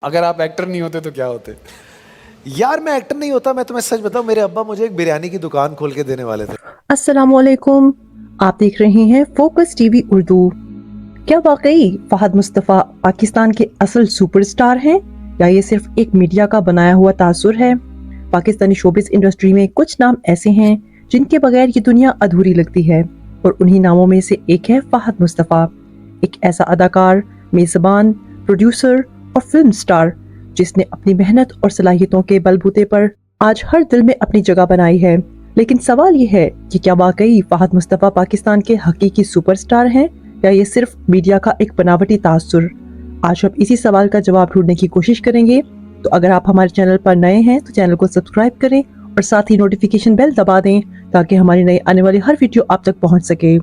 اگر آپ ایکٹر نہیں ہوتے تو کیا ہوتے؟ یار میں ایکٹر نہیں ہوتا. میں تمہیں سچ بتاؤں, میرے ابا مجھے ایک بریانی کی دکان کھول کے دینے والے تھے. السلام علیکم. آپ دیکھ رہے ہیں فوکس ٹی وی اردو. کیا واقعی فہد مصطفیٰ پاکستان کے اصل سپر سٹار ہیں یا یہ صرف ایک میڈیا کا بنایا ہوا تاثر ہے؟ پاکستانی شوبز انڈسٹری میں کچھ نام ایسے ہیں جن کے بغیر یہ دنیا ادھوری لگتی ہے, اور انہی ناموں میں سے ایک ہے فہد مصطفیٰ. ایک ایسا اداکار, میزبان, پروڈیوسر اور فلم سٹار جس نے اپنی محنت اور صلاحیتوں کے بل بوتے پر آج ہر دل میں اپنی جگہ بنائی ہے. لیکن سوال یہ ہے کہ کیا واقعی فہد مصطفیٰ پاکستان کے حقیقی سپر سٹار ہیں یا یہ صرف میڈیا کا ایک بناوٹی تاثر؟ آج ہم اسی سوال کا جواب ڈھونڈنے کی کوشش کریں گے. تو اگر آپ ہمارے چینل پر نئے ہیں تو چینل کو سبسکرائب کریں اور ساتھ ہی نوٹیفیکیشن بیل دبا دیں تاکہ ہماری نئی آنے والی ہر ویڈیو آپ تک پہنچ سکے.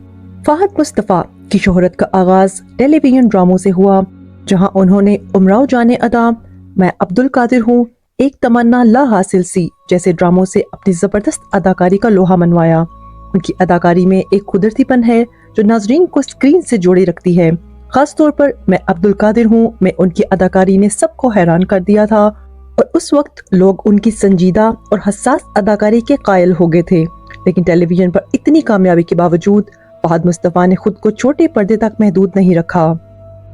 فہد مصطفیٰ کی شہرت کا آغاز ٹیلی ویژن ڈراموں سے ہوا, جہاں انہوں نے امراؤ جان ادا, میں عبد القادر ہوں, ایک تمنا لا حاصل سی جیسے ڈراموں سے اپنی زبردست اداکاری کا لوہا منوایا. ان کی اداکاری میں ایک قدرتی پن ہے جو ناظرین کو اسکرین سے جوڑے رکھتی ہے. خاص طور پر میں عبد القادر ہوں میں ان کی اداکاری نے سب کو حیران کر دیا تھا, اور اس وقت لوگ ان کی سنجیدہ اور حساس اداکاری کے قائل ہو گئے تھے. لیکن ٹیلی ویژن پر اتنی کامیابی کے باوجود فہد مصطفیٰ نے خود کو چھوٹے پردے تک محدود نہیں رکھا.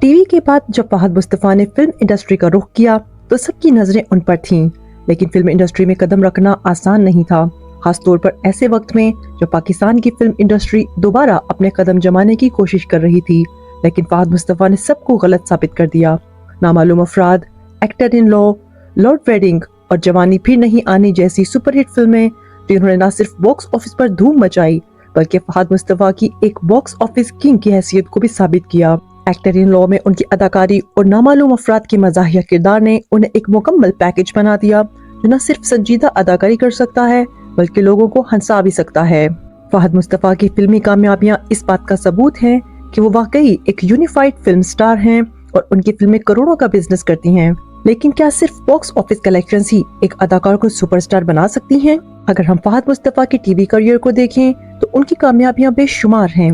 ٹی وی کے بعد جب فہد مصطفیٰ نے فلم انڈسٹری کا رخ کیا تو سب کی نظریں ان پر تھیں, لیکن فلم انڈسٹری میں قدم رکھنا آسان نہیں تھا, خاص طور پر ایسے وقت میں جب پاکستان کی فلم انڈسٹری دوبارہ اپنے قدم جمانے کی کوشش کر رہی تھی. لیکن فہد مصطفیٰ نے سب کو غلط ثابت کر دیا. نامعلوم افراد, ایکٹر ان لا, لارڈ ویڈنگ اور جوانی پھر نہیں آنی جیسی سپر ہٹ فلمیں جنہوں نے نہ صرف باکس آفس پر دھوم مچائی بلکہ فہد مصطفیٰ کی ایک باکس آفس کنگ کی حیثیت کو بھی ثابت کیا. ایکٹر ان لا میں ان کی اداکاری اور نامعلوم افراد کے مزاحیہ کردار نے انہیں ایک مکمل پیکج بنا دیا جو نہ صرف سنجیدہ اداکاری کر سکتا ہے بلکہ لوگوں کو ہنسا بھی سکتا ہے. فہد مصطفیٰ کی فلمی کامیابیاں اس بات کا ثبوت ہیں کہ وہ واقعی ایک یونیفائڈ فلم سٹار ہیں اور ان کی فلمیں کروڑوں کا بزنس کرتی ہیں. لیکن کیا صرف باکس آفس کلیکشنز ہی ایک اداکار کو سپر سٹار بنا سکتی ہیں؟ اگر ہم فہد مصطفیٰ کے ٹی وی کریئر کو دیکھیں تو ان کی کامیابیاں بے شمار ہیں.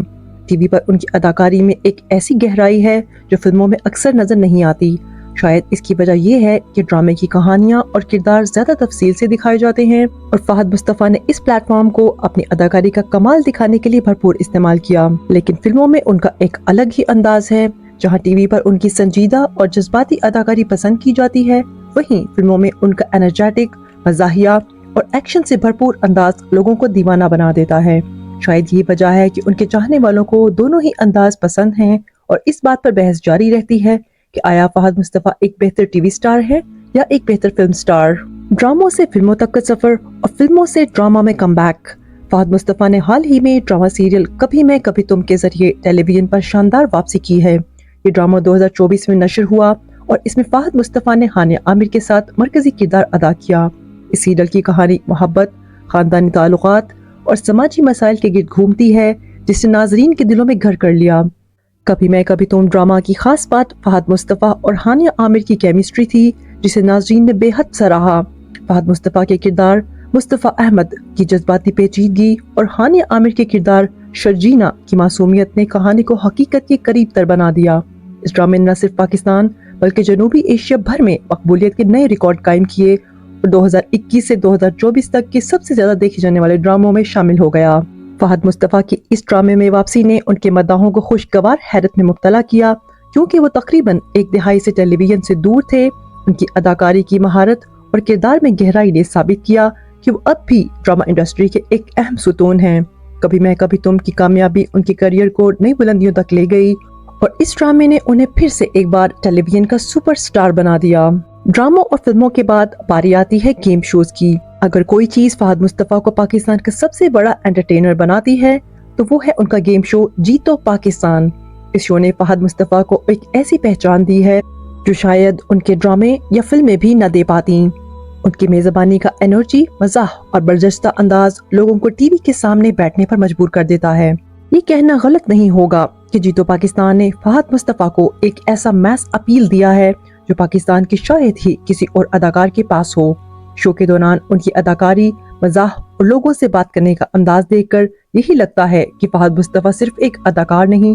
ٹی وی پر ان کی اداکاری میں ایک ایسی گہرائی ہے جو فلموں میں اکثر نظر نہیں آتی. شاید اس کی وجہ یہ ہے کہ ڈرامے کی کہانیاں اور کردار زیادہ تفصیل سے دکھائے جاتے ہیں, اور فہد مصطفیٰ نے اس پلیٹ فارم کو اپنی اداکاری کا کمال دکھانے کے لیے بھرپور استعمال کیا. لیکن فلموں میں ان کا ایک الگ ہی انداز ہے. جہاں ٹی وی پر ان کی سنجیدہ اور جذباتی اداکاری پسند کی جاتی ہے, وہیں فلموں میں ان کا انرجیٹک, مزاحیہ اور ایکشن سے بھرپور انداز لوگوں کو دیوانہ بنا دیتا ہے. شاید یہی وجہ ہے کہ ان کے چاہنے والوں کو دونوں ہی انداز پسند ہیں, اور اس بات پر بحث جاری رہتی ہے کہ آیا فہد مصطفیٰ ایک بہتر ٹی وی سٹار ہے یا ایک بہتر فلم سٹار. ڈراموں سے فلموں تک کا سفر اور فلموں سے ڈرامہ میں کم بیک. فہد مصطفیٰ نے حال ہی میں ڈرامہ سیریل کبھی میں کبھی تم کے ذریعے ٹیلی ویژن پر شاندار واپسی کی ہے. یہ ڈرامہ 2024 میں نشر ہوا اور اس میں فہد مصطفیٰ نے ہانیہ عامر کے ساتھ مرکزی کردار ادا کیا. اس سیریل کی کہانی محبت, خاندانی تعلقات اور سماجی مسائل کے گرد گھومتی ہے جس نے ناظرین کے دلوں میں گھر کر لیا. کبھی میں کبھی تم ڈرامہ کی خاص بات فہد مصطفیٰ اور ہانیہ عامر کی کیمسٹری تھی جسے ناظرین نے بے حد سراہا. فہد مصطفیٰ کے کردار مصطفیٰ احمد کی جذباتی پیچیدگی اور ہانیہ عامر کے کردار شرجینا کی معصومیت نے کہانی کو حقیقت کے قریب تر بنا دیا. اس ڈرامے نے نہ صرف پاکستان بلکہ جنوبی ایشیا بھر میں مقبولیت کے نئے ریکارڈ قائم کیے اور 2021 سے 2024 تک کے سب سے زیادہ دیکھے جانے والے ڈراموں میں شامل ہو گیا. فہد مصطفیٰ کی اس ڈرامے میں واپسی نے ان کے مداحوں کو خوشگوار حیرت میں مبتلا کیا, کیونکہ وہ تقریباً ایک دہائی سے ٹیلی ویژن سے دور تھے. ان کی اداکاری کی مہارت اور کردار میں گہرائی نے ثابت کیا کہ وہ اب بھی ڈرامہ انڈسٹری کے ایک اہم ستون ہیں. کبھی میں کبھی تم کی کامیابی ان کے کریئر کو نئی بلندیوں تک لے گئی, اور اس ڈرامے نے انہیں پھر سے ایک بار ٹیلی ویژن کا سپر سٹار بنا دیا. ڈراموں اور فلموں کے بعد باری آتی ہے گیم شوز کی. اگر کوئی چیز فہد مصطفیٰ کو پاکستان کا سب سے بڑا انٹرٹینر بناتی ہے تو وہ ہے ان کا گیم شو جیتو پاکستان. اس شو نے فہد مصطفیٰ کو ایک ایسی پہچان دی ہے جو شاید ان کے ڈرامے یا فلمیں بھی نہ دے پاتی. ان کی میزبانی کا انرجی, مزاح اور برجستہ انداز لوگوں کو ٹی وی کے سامنے بیٹھنے پر مجبور کر دیتا ہے. یہ کہنا غلط نہیں ہوگا کہ جیتو پاکستان نے فہد مصطفیٰ کو ایک ایسا میس اپیل دیا ہے جو پاکستان کی شاید ہی کسی اور اداکار کے پاس ہو. شو کے دوران ان کی اداکاری, مزاح اور لوگوں سے بات کرنے کا انداز دیکھ کر یہی لگتا ہے کہ فہد مصطفیٰ صرف ایک اداکار نہیں